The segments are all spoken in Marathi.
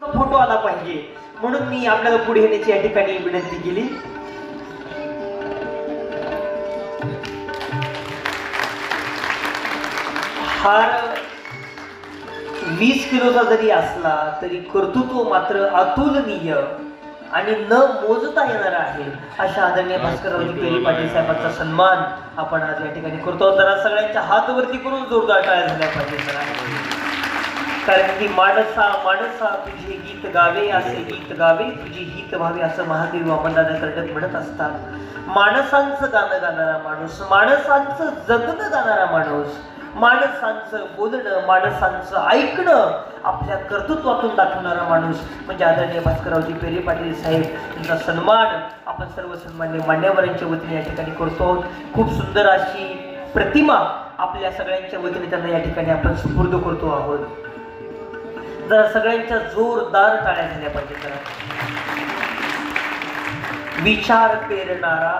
फोटो आला पाहिजे म्हणून मी आपल्याला पुढे येण्याची या ठिकाणी विनंती केली। हार 20 किलोचा जरी असला तरी कर्तृत्व मात्र अतुलनीय आणि न मोजता येणार आहे। अशा आदरणीय भास्कररावजी पेरे पाटील साहेबांचा सन्मान आपण आज या ठिकाणी करतो। जरा सगळ्यांच्या हात वरती करून जोरदार टाळ्या झाल्या पाहिजे। कारण की माणसा माणसा तुझे गीत गावे असे गीत गावे तुझे हित व्हावे असं महादेव वामनदादा कर्डक म्हणत असतात। माणसांचं गाणं गाणारा माणूस, माणसांचं जगणं गाणारा माणूस, माणसांचं बोलणं माणसांचं ऐकणं आपल्या कर्तृत्वातून दाखवणारा माणूस म्हणजे आदरणीय भास्कररावजी पेरे पाटील साहेब यांचा सन्मान आपण सर्व सन्माननीय मान्यवरांच्या वतीने या ठिकाणी करतो। खूप सुंदर अशी प्रतिमा आपल्या सगळ्यांच्या वतीने त्यांना या ठिकाणी आपण सुपूर्द करतो आहोत। जरा सगळ्यांच्या जोरदार टाळ्या झाल्या पाहिजे। विचार पेरणारा,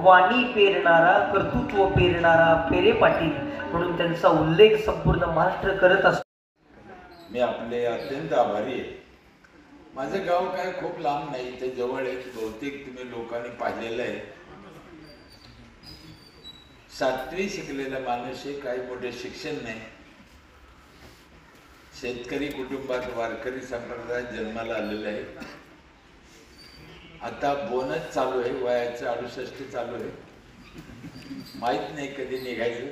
वाणी पेरणारा, कर्तृत्व पेरणारा पेरे पाटील म्हणून त्यांचा उल्लेख संपूर्ण महाराष्ट्र करत असतो। मी आपले अत्यंत आभारी आहे। माझं गाव काय खूप लांब नाही, ते जवळ आहे। बहुतेक तुम्ही लोकांनी पाहिलेलं आहे। 7वी शिकलेला माणूस आहे, काही मोठे शिक्षण नाही। शेतकरी कुटुंबात वारकरी संप्रदायात जन्माला आलेला आहे। आता बोनस चालू आहे, वयाचं 68 चालू आहे। माहीत नाही कधी निघायचं।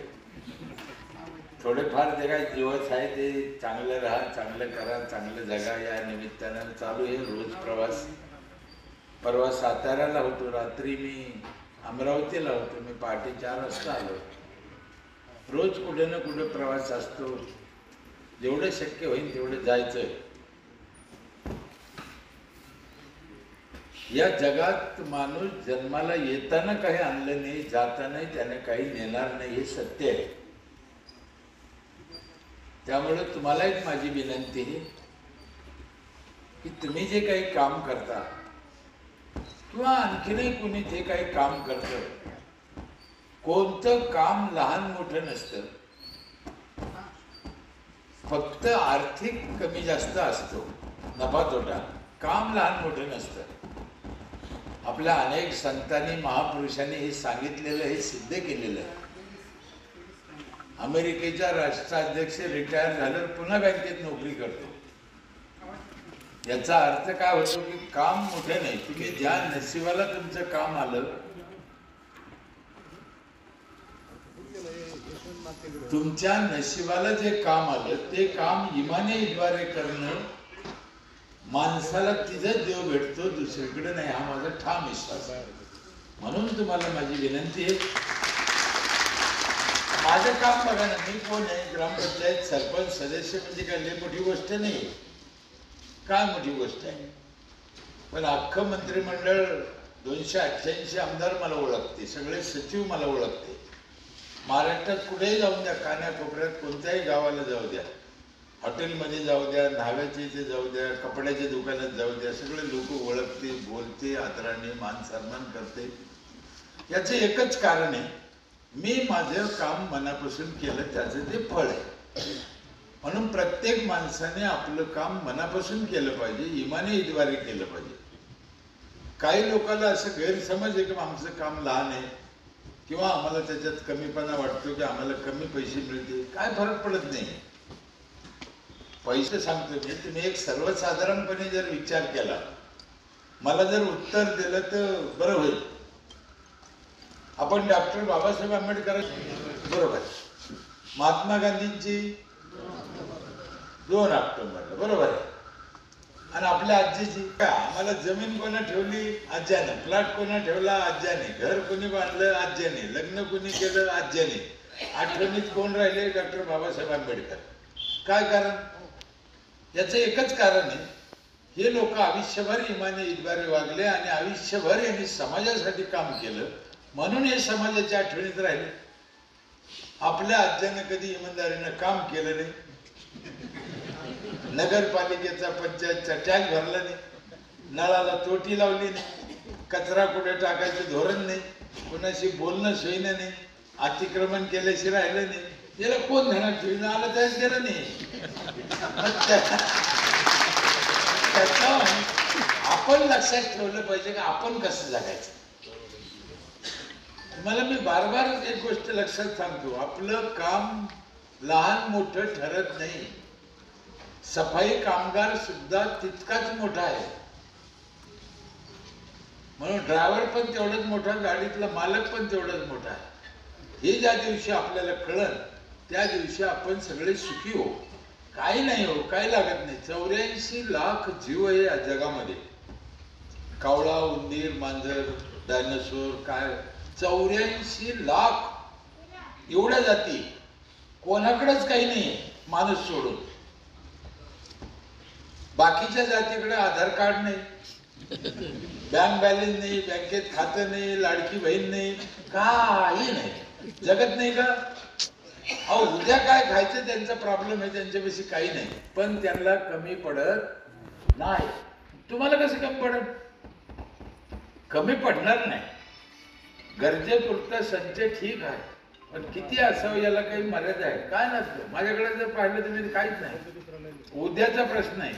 थोडेफार जे काही दिवस आहे ते चांगलं राहा, चांगलं करा, चांगलं जगा या निमित्तानं चालू आहे रोज प्रवास। परवा साताऱ्याला होतो, रात्री मी अमरावतीला होतो। मी पहाटे 4 वाजता आलो। रोज कुठे ना कुठे प्रवास असतो। जेवढं शक्य होईल तेवढं जायचं। या जगात माणूस जन्माला येताना काही आणलं नाही, जाताना त्याने काही नेणार नाही, हे सत्य आहे। त्यामुळे तुम्हाला एक माझी विनंती आहे की तुम्ही जे काही काम करता किंवा आणखीनही कोणी जे काही काम करतं, कोणतं काम लहान मोठं नसतं, फक्त आर्थिक कमी जास्त असतो, नफा तोटा। काम लहान मोठं नसतं। आपल्या अनेक संतांनी महापुरुषांनी हे सांगितलेलं, हे सिद्ध केलेलं आहे। अमेरिकेचा राष्ट्राध्यक्ष रिटायर झाल्यावर पुन्हा बँकेत नोकरी करतो। याचा अर्थ काय होतो की काम मोठे नाही, तुम्ही ज्या नशिबाला तुमचं काम आलं, तुमच्या नशिबाला जे काम आलं ते काम इमानीद्वारे करणं, माणसाला तिथंच देव भेटतो, दुसरीकडे नाही, हा माझा ठाम विश्वास आहे। म्हणून तुम्हाला माझी विनंती आहे, माझं काम बघा ना, मी कोण आहे, ग्रामपंचायत सरपंच सदस्य म्हणजे काय लई मोठी गोष्ट नाही, काय मोठी गोष्ट आहे। पण अख्खं मंत्रिमंडळ 288 आमदार मला ओळखते, सगळे सचिव मला ओळखते। महाराष्ट्रात कुठेही जाऊन द्या, कानाकोपऱ्यात कोणत्याही गावाला जाऊ द्या, हॉटेलमध्ये जाऊ द्या, न्हाव्याच्या इथे जाऊ द्या, कपड्याच्या दुकानात जाऊ द्या, सगळे लोक ओळखते, बोलते, आदराने मान सन्मान करते। याचं एकच कारण आहे, मी माझं काम मनापासून केलं, त्याचं ते फळ आहे। म्हणून प्रत्येक माणसाने आपलं काम मनापासून केलं पाहिजे, इमानीद्वारे केलं पाहिजे। काही लोकांना असं गैरसमज आहे की आमचं काम लहान आहे किंवा आम्हाला त्याच्यात कमीपणा वाटतो की आम्हाला कमी पैसे मिळते, काय फरक पडत नाही। पैसे सांगतो मी, तुम्ही एक सर्वसाधारणपणे जर विचार केला, मला जर उत्तर दिलं तर बरं होईल। आपण डॉक्टर बाबासाहेब आंबेडकर बरोबर, महात्मा गांधींची 2 ऑक्टोबरला बरोबर आहे, आणि आपल्या आजीची काय, आम्हाला जमीन कोणा ठेवली, आज्याने, प्लॉट कोणा ठेवला, आज्याने, घर कोणी बांधलं, आज्याने, लग्न कोणी केलं, आज्याने, आठवणीत कोण राहिले, डॉक्टर बाबासाहेब आंबेडकर। काय कारण? याचं एकच कारण आहे, हे लोक आयुष्यभर इमानीद्वारे वागले आणि आयुष्यभर यांनी समाजासाठी काम केलं, म्हणून हे समाजाच्या आठवणीत राहिले। आपल्या आज्यानं कधी इमानदारीनं काम केलं नाही, नगरपालिकेचा पंचायतचा टॅक्स भरला नाही, नळाला तोटी लावली नाही, कचरा कुठे टाकायचं धोरण नाही, कोणाशी बोलणं सोयीनं नाही, अतिक्रमण केल्याशिवाय राहिलं नाही, याला कोण ध्यानात ठेवून आलं त्याच गेलं नाही। प्रथम आपण लक्षात ठेवलं पाहिजे की आपण कसं जगायचं. तुम्हाला मी बार एक गोष्ट लक्षात सांगतो, आपलं काम लहान मोठं ठरत नाही. सफाई कामगार सुद्धा तितकाच मोठा आहे. म्हणून ड्रायव्हर पण तेवढाच मोठा, गाडीतला मालक पण तेवढाच मोठा आहे. हे ज्या दिवशी आपल्याला कळलं त्या दिवशी आपण सगळे सुखी हो. काही नाही हो, काही लागत नाही. 84 लाख जीव आहे या जगामध्ये. कावळा, उंदीर, मांजर, डायनासोर, काय 84 लाख एवढ्या जाती. कोणाकडेच काही नाही माणूस सोडून. बाकीच्या जातीकडे आधार कार्ड नाही, बँक बॅलन्स नाही, बँकेत खातं नाही, लाडकी बहीण नाही, काही नाही. जगत नाही का? अहो उद्या काय खायचं त्यांचा प्रॉब्लेम आहे, त्यांच्यापाशी काही नाही. पण त्यांना कमी पडत नाही. तुम्हाला कसं कमी पडत? कमी पडणार नाही. गरजेपुरता संचय ठीक आहे, पण किती असावं याला काही मर्यादा आहे. काय नसतं. माझ्याकडे जर पाहिलं तर काहीच नाही. उद्याचा प्रश्न आहे.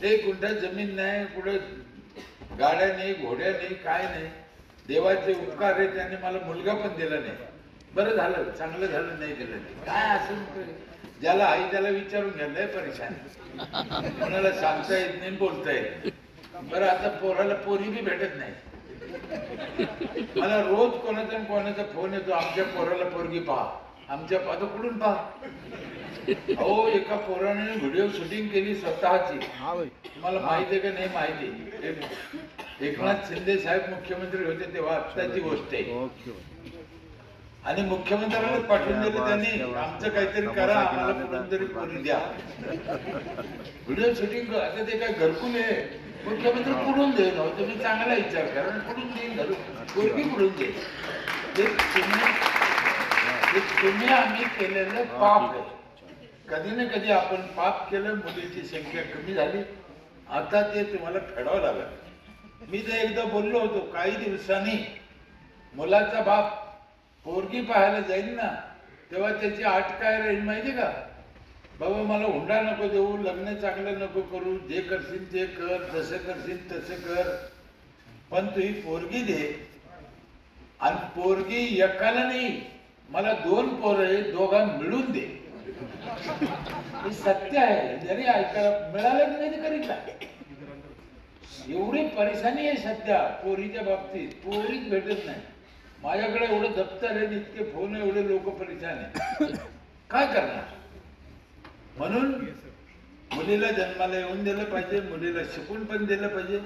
1 गुंठा जमीन नाही, कुठे गाड्या नाही, घोड्या नाही, काय नाही. देवाचे उपकार आहे, त्याने मला मुलगा पण दिला नाही. बरं झालं, चांगलं झालं नाही दिलं. काय असं ज्याला आई त्याला विचारून घ्या, लय परेशान. कोणाला सांगता येत नाही, बोलता येत. बरं आता पोराला पोरी बी भेटत नाही. मला रोज कोणाचा फोन येतो, आमच्या पोराला पोरगी पहा, आमच्या आता कुठून पहा. अहो एका पोराने व्हिडिओ शूटिंग केली स्वतःची. तुम्हाला माहिती आहे का नाही माहिती? एकनाथ शिंदे साहेब मुख्यमंत्री होते तेव्हा, आत्ताची गोष्ट आहे. आणि मुख्यमंत्र्यांना पाठवून दिले त्यांनी, आमचं काहीतरी करा, आम्हाला कुठून तरी पोरी द्या. Video shooting. आता ते काय घरकुल आहे, मुख्यमंत्री कुठून देईल? तुम्ही चांगला विचार करा, कुठून देईल घरून? पोरगी कुठून देईल? ते तुम्ही आम्ही केलेलं पाप आहे. कधी ना कधी आपण पाप केलं, मुलीची संख्या कमी झाली. आता ते तुम्हाला फेडावं लागलं. मी तर एकदा बोललो होतो, काही दिवसांनी मुलाचा बाप पोरगी पाहायला जाईल ना, तेव्हा त्याची अट काय राहील माहिती का? बाबा मला हुंडा नको देऊ, लग्न चांगलं नको करू, जे करशील ते कर, जसं करशील तसं कर, पण तू ही पोरगी दे. आणि पोरगी एकाला नाही, मला 2 पोरं आहे, दोघा मिळून दे. हे सत्य आहे. जरी ऐकायला मिळालं नाही करीत नाही. एवढी परेशानी आहे सध्या पोरीच्या बाबतीत. पोरीच भेटत नाही. माझ्याकडे एवढं दप्तर आहे, इतके फोन, एवढे लोक परेशान आहे. काय करणार? म्हणून मुलीला जन्माला येऊन दिलं पाहिजे, मुलीला शिकून पण दिलं पाहिजे.